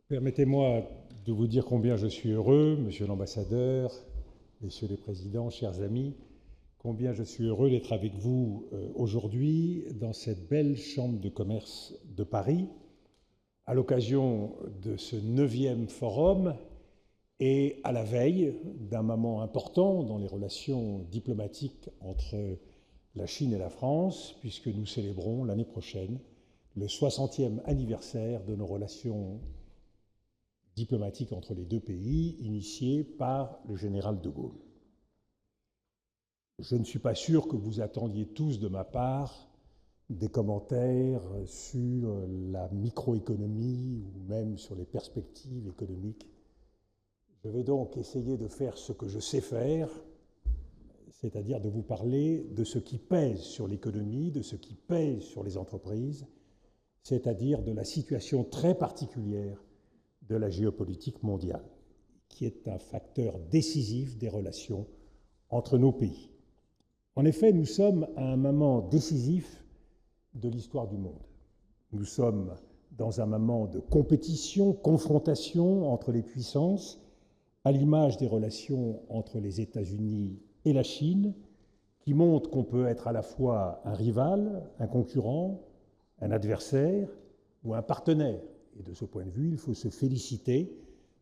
Permettez-moi de vous dire combien je suis heureux, Monsieur l'ambassadeur, Messieurs les présidents, chers amis, combien je suis heureux d'être avec vous aujourd'hui dans cette belle chambre de commerce de Paris, à l'occasion de ce 9e forum et à la veille d'un moment important dans les relations diplomatiques entre la Chine et la France, puisque nous célébrons l'année prochaine le 60e anniversaire de nos relations diplomatiques entre les deux pays, initiées par le général de Gaulle. Je ne suis pas sûr que vous attendiez tous de ma part des commentaires sur la microéconomie ou même sur les perspectives économiques. Je vais donc essayer de faire ce que je sais faire, c'est-à-dire de vous parler de ce qui pèse sur l'économie, de ce qui pèse sur les entreprises, c'est-à-dire de la situation très particulière de la géopolitique mondiale, qui est un facteur décisif des relations entre nos pays. En effet, nous sommes à un moment décisif de l'histoire du monde. Nous sommes dans un moment de compétition, confrontation entre les puissances, à l'image des relations entre les États-Unis et la Chine, qui montrent qu'on peut être à la fois un rival, un concurrent, un adversaire ou un partenaire. Et de ce point de vue, il faut se féliciter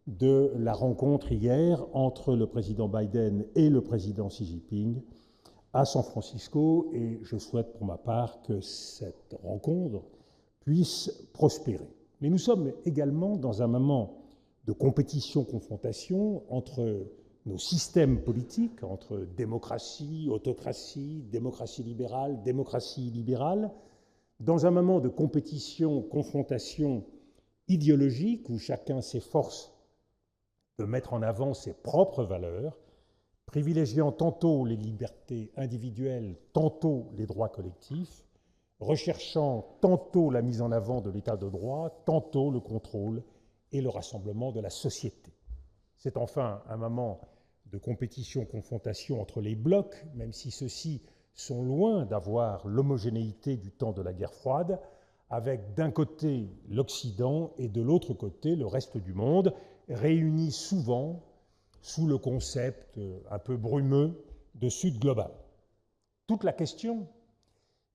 de la rencontre hier entre le président Biden et le président Xi Jinping à San Francisco, et je souhaite pour ma part que cette rencontre puisse prospérer. Mais nous sommes également dans un moment de compétition-confrontation entre nos systèmes politiques, entre démocratie, autocratie, démocratie libérale, démocratie illibérale, dans un moment de compétition-confrontation idéologique où chacun s'efforce de mettre en avant ses propres valeurs, privilégiant tantôt les libertés individuelles, tantôt les droits collectifs, recherchant tantôt la mise en avant de l'état de droit, tantôt le contrôle et le rassemblement de la société. C'est enfin un moment de compétition-confrontation entre les blocs, même si ceux-ci sont loin d'avoir l'homogénéité du temps de la guerre froide, avec d'un côté l'Occident et de l'autre côté le reste du monde, réunis souvent sous le concept un peu brumeux de Sud global. Toute la question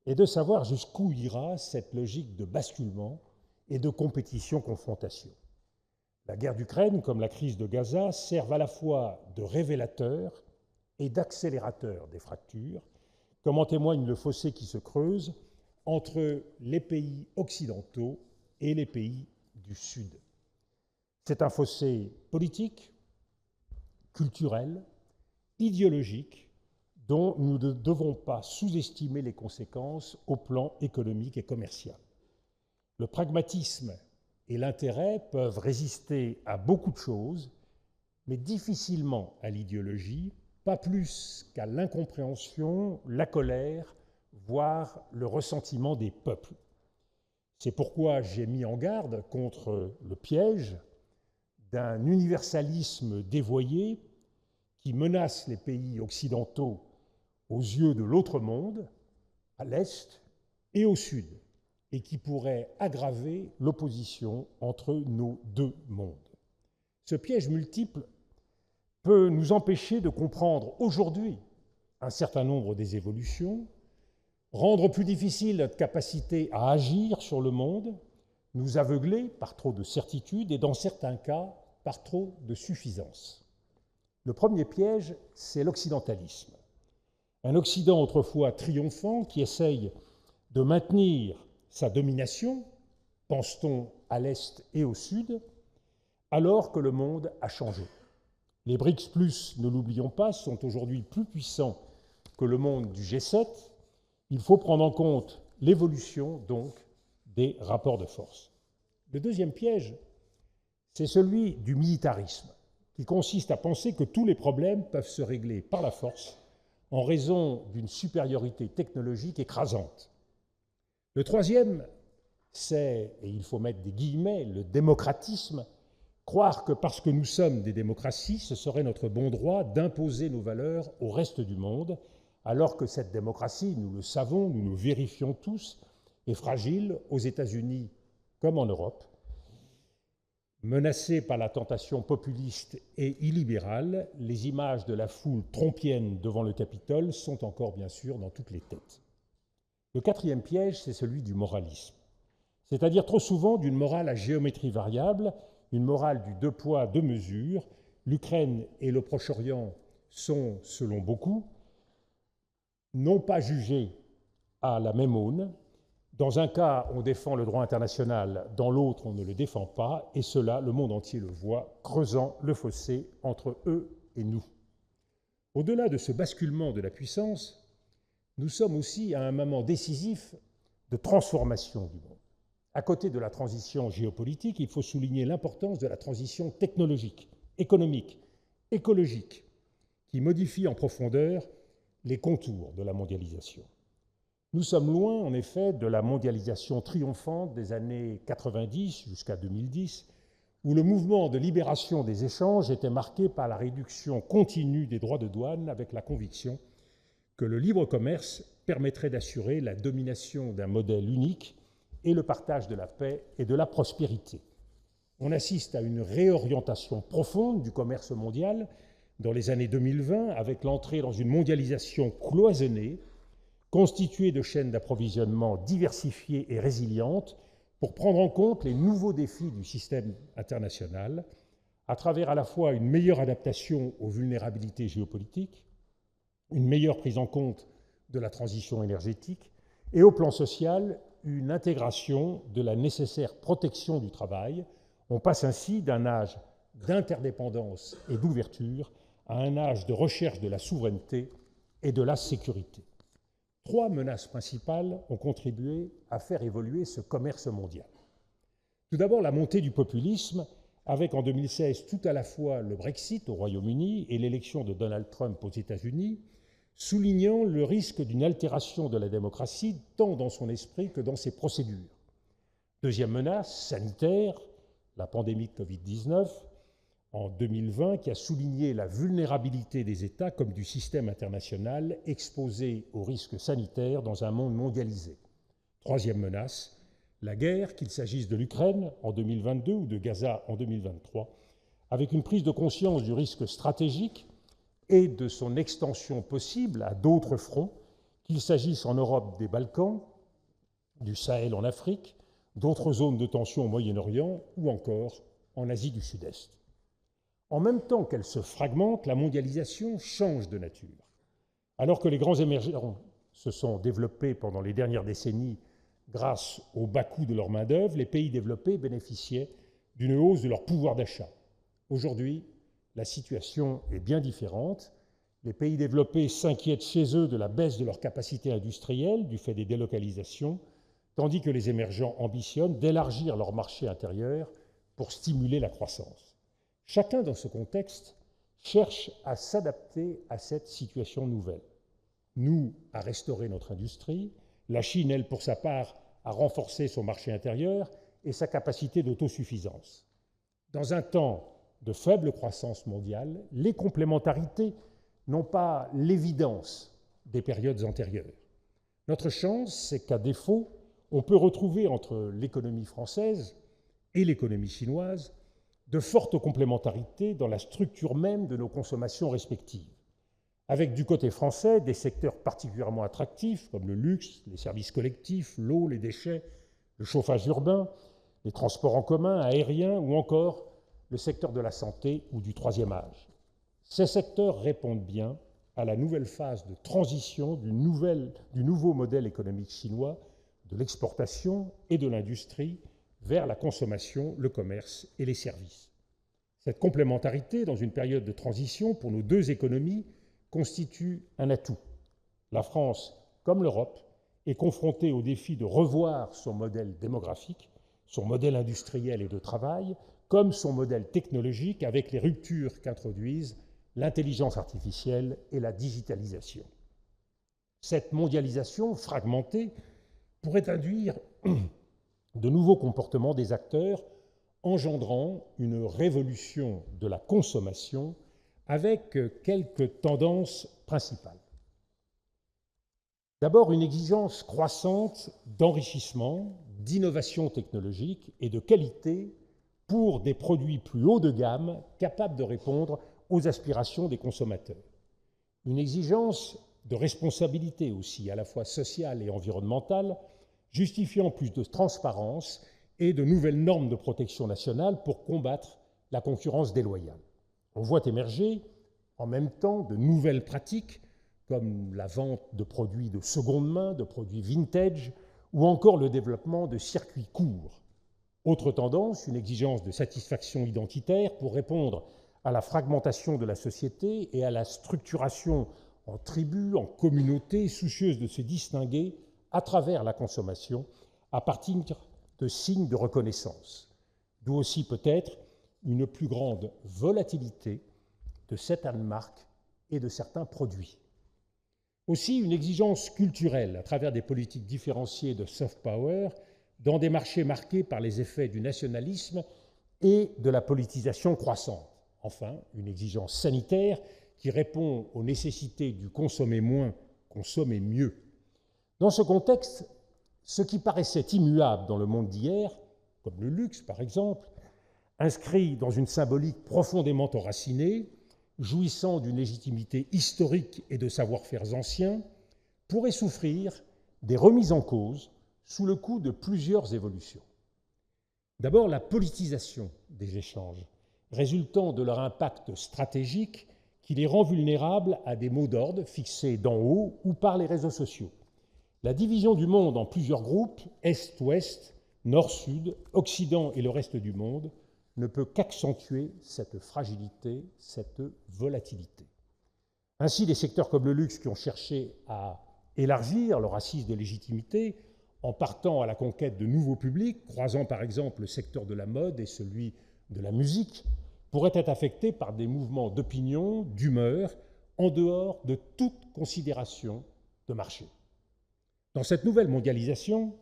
est de savoir jusqu'où ira cette logique de basculement et de compétition-confrontation. La guerre d'Ukraine, comme la crise de Gaza, servent à la fois de révélateur et d'accélérateur des fractures, comme en témoigne le fossé qui se creuse entre les pays occidentaux et les pays du Sud. C'est un fossé politique, culturel, idéologique, dont nous ne devons pas sous-estimer les conséquences au plan économique et commercial. Le pragmatisme et l'intérêt peuvent résister à beaucoup de choses, mais difficilement à l'idéologie, pas plus qu'à l'incompréhension, la colère, voire le ressentiment des peuples. C'est pourquoi j'ai mis en garde contre le piège d'un universalisme dévoyé qui menace les pays occidentaux aux yeux de l'autre monde, à l'Est et au Sud, et qui pourrait aggraver l'opposition entre nos deux mondes. Ce piège multiple peut nous empêcher de comprendre aujourd'hui un certain nombre des évolutions, rendre plus difficile notre capacité à agir sur le monde, nous aveugler par trop de certitude et, dans certains cas, par trop de suffisance. Le premier piège, c'est l'occidentalisme. Un Occident autrefois triomphant qui essaye de maintenir sa domination, pense-t-on à l'Est et au Sud, alors que le monde a changé. Les BRICS+, ne l'oublions pas, sont aujourd'hui plus puissants que le monde du G7. Il faut prendre en compte l'évolution, donc, des rapports de force. Le deuxième piège, c'est celui du militarisme, qui consiste à penser que tous les problèmes peuvent se régler par la force en raison d'une supériorité technologique écrasante. Le troisième, c'est, et il faut mettre des guillemets, le démocratisme, croire que parce que nous sommes des démocraties, ce serait notre bon droit d'imposer nos valeurs au reste du monde, alors que cette démocratie, nous le savons, nous le vérifions tous, est fragile aux États-Unis comme en Europe, Menacées par la tentation populiste et illibérale, les images de la foule trompienne devant le Capitole sont encore bien sûr dans toutes les têtes. Le quatrième piège, c'est celui du moralisme, c'est-à-dire trop souvent d'une morale à géométrie variable, une morale du deux poids, deux mesures. L'Ukraine et le Proche-Orient sont, selon beaucoup, non pas jugés à la même aune. Dans un cas, on défend le droit international, dans l'autre, on ne le défend pas, et cela, le monde entier le voit, creusant le fossé entre eux et nous. Au-delà de ce basculement de la puissance, nous sommes aussi à un moment décisif de transformation du monde. À côté de la transition géopolitique, il faut souligner l'importance de la transition technologique, économique, écologique, qui modifie en profondeur les contours de la mondialisation. Nous sommes loin, en effet, de la mondialisation triomphante des années 90 jusqu'à 2010, où le mouvement de libération des échanges était marqué par la réduction continue des droits de douane, avec la conviction que le libre commerce permettrait d'assurer la domination d'un modèle unique et le partage de la paix et de la prospérité. On assiste à une réorientation profonde du commerce mondial dans les années 2020, avec l'entrée dans une mondialisation cloisonnée, constituée de chaînes d'approvisionnement diversifiées et résilientes pour prendre en compte les nouveaux défis du système international, à travers à la fois une meilleure adaptation aux vulnérabilités géopolitiques, une meilleure prise en compte de la transition énergétique et au plan social, une intégration de la nécessaire protection du travail. On passe ainsi d'un âge d'interdépendance et d'ouverture à un âge de recherche de la souveraineté et de la sécurité. Trois menaces principales ont contribué à faire évoluer ce commerce mondial. Tout d'abord, la montée du populisme, avec en 2016 tout à la fois le Brexit au Royaume-Uni et l'élection de Donald Trump aux États-Unis, soulignant le risque d'une altération de la démocratie tant dans son esprit que dans ses procédures. Deuxième menace, sanitaire, la pandémie de Covid-19 en 2020 qui a souligné la vulnérabilité des États comme du système international exposé aux risques sanitaires dans un monde mondialisé. Troisième menace, la guerre, qu'il s'agisse de l'Ukraine en 2022 ou de Gaza en 2023, avec une prise de conscience du risque stratégique et de son extension possible à d'autres fronts, qu'il s'agisse en Europe des Balkans, du Sahel en Afrique, d'autres zones de tension au Moyen-Orient ou encore en Asie du Sud-Est. En même temps qu'elle se fragmente, la mondialisation change de nature. Alors que les grands émergents se sont développés pendant les dernières décennies grâce au bas coût de leur main-d'œuvre, les pays développés bénéficiaient d'une hausse de leur pouvoir d'achat. Aujourd'hui, la situation est bien différente. Les pays développés s'inquiètent chez eux de la baisse de leur capacité industrielle du fait des délocalisations, tandis que les émergents ambitionnent d'élargir leur marché intérieur pour stimuler la croissance. Chacun, dans ce contexte, cherche à s'adapter à cette situation nouvelle. Nous, à restaurer notre industrie, la Chine, elle, pour sa part, à renforcer son marché intérieur et sa capacité d'autosuffisance. Dans un temps de faible croissance mondiale, les complémentarités n'ont pas l'évidence des périodes antérieures. Notre chance, c'est qu'à défaut, on peut retrouver entre l'économie française et l'économie chinoise de fortes complémentarités dans la structure même de nos consommations respectives, avec du côté français des secteurs particulièrement attractifs comme le luxe, les services collectifs, l'eau, les déchets, le chauffage urbain, les transports en commun, aériens ou encore le secteur de la santé ou du troisième âge. Ces secteurs répondent bien à la nouvelle phase de transition du nouveau modèle économique chinois, de l'exportation et de l'industrie vers la consommation, le commerce et les services. Cette complémentarité, dans une période de transition pour nos deux économies, constitue un atout. La France, comme l'Europe, est confrontée au défi de revoir son modèle démographique, son modèle industriel et de travail, comme son modèle technologique avec les ruptures qu'introduisent l'intelligence artificielle et la digitalisation. Cette mondialisation fragmentée pourrait induire de nouveaux comportements des acteurs, engendrant une révolution de la consommation avec quelques tendances principales. D'abord, une exigence croissante d'enrichissement, d'innovation technologique et de qualité pour des produits plus haut de gamme capables de répondre aux aspirations des consommateurs. Une exigence de responsabilité aussi, à la fois sociale et environnementale, justifiant plus de transparence et de nouvelles normes de protection nationale pour combattre la concurrence déloyale. On voit émerger en même temps de nouvelles pratiques comme la vente de produits de seconde main, de produits vintage, ou encore le développement de circuits courts. Autre tendance, une exigence de satisfaction identitaire pour répondre à la fragmentation de la société et à la structuration en tribus, en communautés, soucieuses de se distinguer à travers la consommation à partir de signes de reconnaissance. D'où aussi peut-être une plus grande volatilité de certaines marques et de certains produits. Aussi une exigence culturelle à travers des politiques différenciées de soft power dans des marchés marqués par les effets du nationalisme et de la politisation croissante. Enfin, une exigence sanitaire qui répond aux nécessités du consommer moins, consommer mieux. Dans ce contexte, ce qui paraissait immuable dans le monde d'hier, comme le luxe par exemple, inscrit dans une symbolique profondément enracinée, jouissant d'une légitimité historique et de savoir-faire anciens, pourrait souffrir des remises en cause sous le coup de plusieurs évolutions. D'abord, la politisation des échanges, résultant de leur impact stratégique qui les rend vulnérables à des mots d'ordre fixés d'en haut ou par les réseaux sociaux. La division du monde en plusieurs groupes, Est-Ouest, Nord-Sud, Occident et le reste du monde, ne peut qu'accentuer cette fragilité, cette volatilité. Ainsi, des secteurs comme le luxe qui ont cherché à élargir leur assise de légitimité en partant à la conquête de nouveaux publics, croisant par exemple le secteur de la mode et celui de la musique, pourraient être affectés par des mouvements d'opinion, d'humeur, en dehors de toute considération de marché. Dans cette nouvelle mondialisation,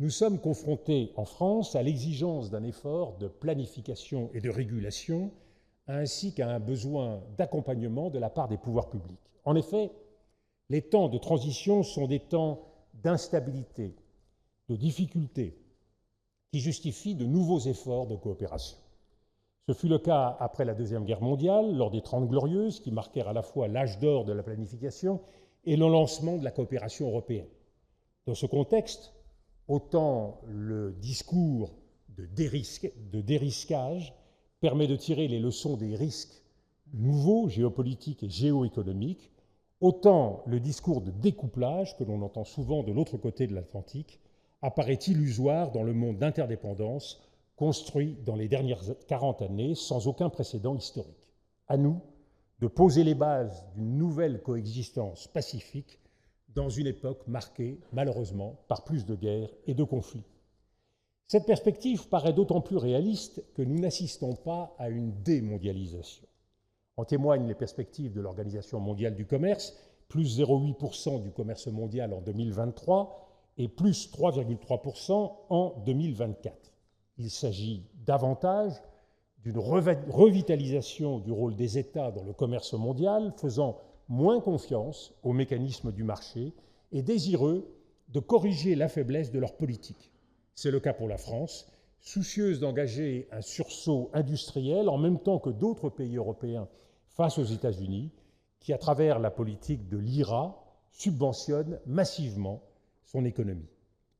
nous sommes confrontés en France à l'exigence d'un effort de planification et de régulation, ainsi qu'à un besoin d'accompagnement de la part des pouvoirs publics. En effet, les temps de transition sont des temps d'instabilité, de difficulté, qui justifient de nouveaux efforts de coopération. Ce fut le cas après la Deuxième Guerre mondiale, lors des Trente Glorieuses, qui marquèrent à la fois l'âge d'or de la planification et le lancement de la coopération européenne. Dans ce contexte, autant le discours de dérisquage permet de tirer les leçons des risques nouveaux, géopolitiques et géoéconomiques, autant le discours de découplage, que l'on entend souvent de l'autre côté de l'Atlantique, apparaît illusoire dans le monde d'interdépendance construit dans les dernières 40 années sans aucun précédent historique. À nous de poser les bases d'une nouvelle coexistence pacifique dans une époque marquée, malheureusement, par plus de guerres et de conflits. Cette perspective paraît d'autant plus réaliste que nous n'assistons pas à une démondialisation. En témoignent les perspectives de l'Organisation mondiale du commerce, plus 0,8% du commerce mondial en 2023 et plus 3,3% en 2024. Il s'agit davantage d'une revitalisation du rôle des États dans le commerce mondial, faisant moins confiance aux mécanismes du marché et désireux de corriger la faiblesse de leur politique. C'est le cas pour la France, soucieuse d'engager un sursaut industriel en même temps que d'autres pays européens face aux États-Unis, qui, à travers la politique de l'IRA, subventionne massivement son économie.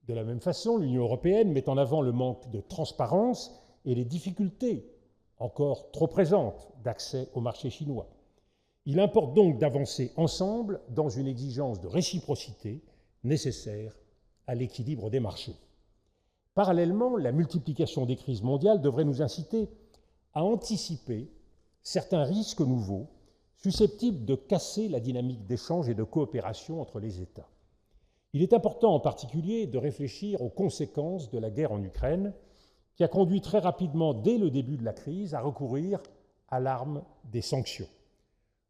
De la même façon, l'Union européenne met en avant le manque de transparence et les difficultés, encore trop présentes, d'accès au marché chinois. Il importe donc d'avancer ensemble dans une exigence de réciprocité nécessaire à l'équilibre des marchés. Parallèlement, la multiplication des crises mondiales devrait nous inciter à anticiper certains risques nouveaux susceptibles de casser la dynamique d'échange et de coopération entre les États. Il est important en particulier de réfléchir aux conséquences de la guerre en Ukraine, qui a conduit très rapidement, dès le début de la crise, à recourir à l'arme des sanctions.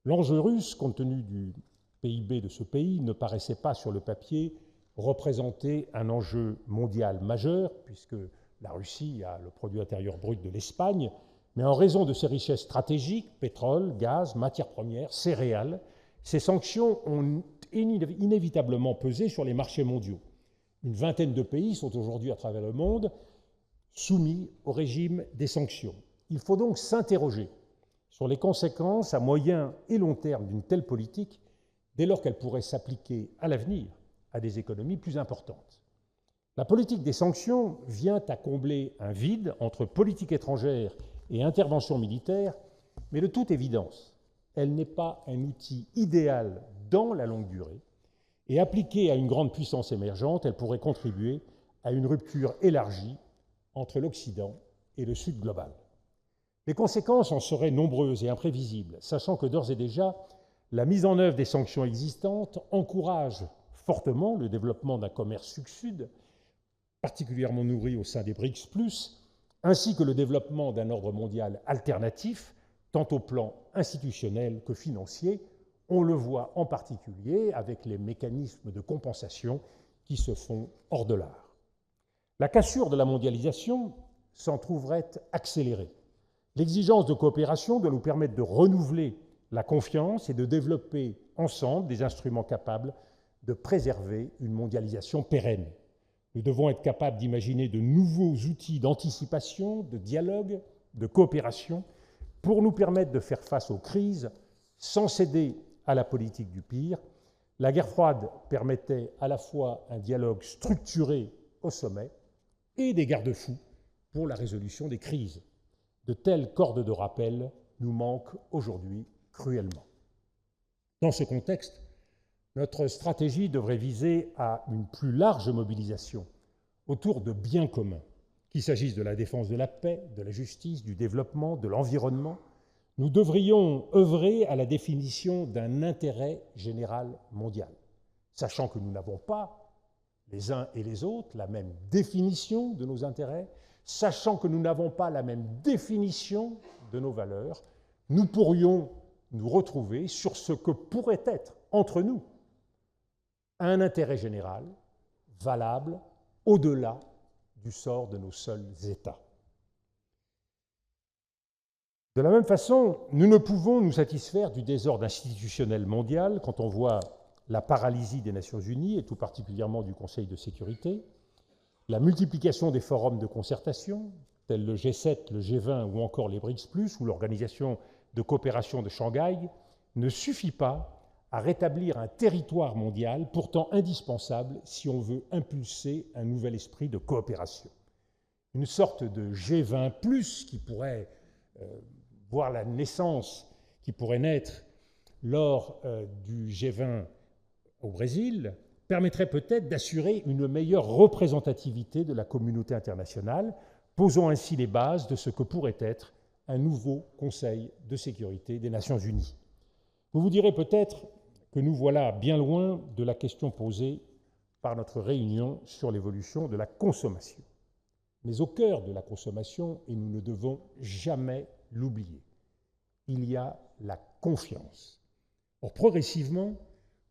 L'enjeu russe, compte tenu du PIB de ce pays, ne paraissait pas sur le papier représenter un enjeu mondial majeur, puisque la Russie a le produit intérieur brut de l'Espagne, mais en raison de ses richesses stratégiques, pétrole, gaz, matières premières, céréales, ces sanctions ont inévitablement pesé sur les marchés mondiaux. Une vingtaine de pays sont aujourd'hui à travers le monde soumis au régime des sanctions. Il faut donc s'interroger sur les conséquences à moyen et long terme d'une telle politique, dès lors qu'elle pourrait s'appliquer à l'avenir à des économies plus importantes. La politique des sanctions vient à combler un vide entre politique étrangère et intervention militaire, mais de toute évidence, elle n'est pas un outil idéal dans la longue durée, et appliquée à une grande puissance émergente, elle pourrait contribuer à une rupture élargie entre l'Occident et le Sud global. Les conséquences en seraient nombreuses et imprévisibles, sachant que d'ores et déjà, la mise en œuvre des sanctions existantes encourage fortement le développement d'un commerce sud-sud, particulièrement nourri au sein des BRICS+, ainsi que le développement d'un ordre mondial alternatif, tant au plan institutionnel que financier. On le voit en particulier avec les mécanismes de compensation qui se font hors de l'art. La cassure de la mondialisation s'en trouverait accélérée. L'exigence de coopération doit nous permettre de renouveler la confiance et de développer ensemble des instruments capables de préserver une mondialisation pérenne. Nous devons être capables d'imaginer de nouveaux outils d'anticipation, de dialogue, de coopération pour nous permettre de faire face aux crises sans céder à la politique du pire. La guerre froide permettait à la fois un dialogue structuré au sommet et des garde-fous pour la résolution des crises. De telles cordes de rappel nous manquent aujourd'hui cruellement. Dans ce contexte, notre stratégie devrait viser à une plus large mobilisation autour de biens communs, qu'il s'agisse de la défense de la paix, de la justice, du développement, de l'environnement. Nous devrions œuvrer à la définition d'un intérêt général mondial, sachant que nous n'avons pas, les uns et les autres, la même définition de nos intérêts, sachant que nous n'avons pas la même définition de nos valeurs. Nous pourrions nous retrouver sur ce que pourrait être, entre nous, un intérêt général valable au-delà du sort de nos seuls États. De la même façon, nous ne pouvons nous satisfaire du désordre institutionnel mondial quand on voit la paralysie des Nations Unies, et tout particulièrement du Conseil de sécurité, la multiplication des forums de concertation, tels le G7, le G20 ou encore les BRICS+, ou l'Organisation de coopération de Shanghai, ne suffit pas à rétablir un territoire mondial pourtant indispensable si on veut impulser un nouvel esprit de coopération. Une sorte de G20+, qui pourrait voir la naissance, qui pourrait naître lors du G20 au Brésil, permettrait peut-être d'assurer une meilleure représentativité de la communauté internationale, posant ainsi les bases de ce que pourrait être un nouveau Conseil de sécurité des Nations Unies. Vous vous direz peut-être que nous voilà bien loin de la question posée par notre réunion sur l'évolution de la consommation. Mais au cœur de la consommation, et nous ne devons jamais l'oublier, il y a la confiance. Or, progressivement,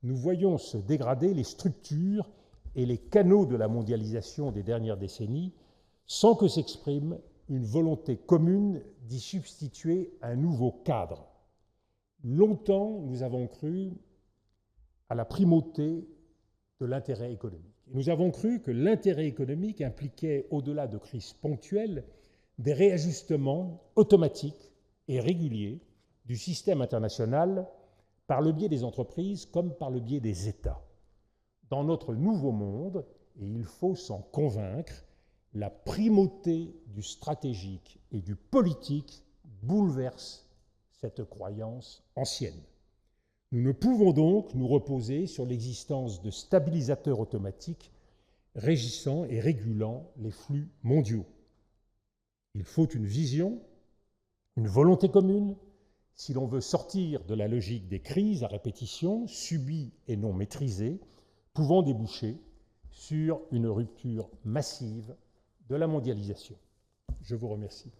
nous voyons se dégrader les structures et les canaux de la mondialisation des dernières décennies sans que s'exprime une volonté commune d'y substituer un nouveau cadre. Longtemps, nous avons cru à la primauté de l'intérêt économique. Nous avons cru que l'intérêt économique impliquait, au-delà de crises ponctuelles, des réajustements automatiques et réguliers du système international par le biais des entreprises comme par le biais des États. Dans notre nouveau monde, et il faut s'en convaincre, la primauté du stratégique et du politique bouleverse cette croyance ancienne. Nous ne pouvons donc nous reposer sur l'existence de stabilisateurs automatiques régissant et régulant les flux mondiaux. Il faut une vision, une volonté commune, si l'on veut sortir de la logique des crises à répétition, subies et non maîtrisées, pouvant déboucher sur une rupture massive de la mondialisation. Je vous remercie.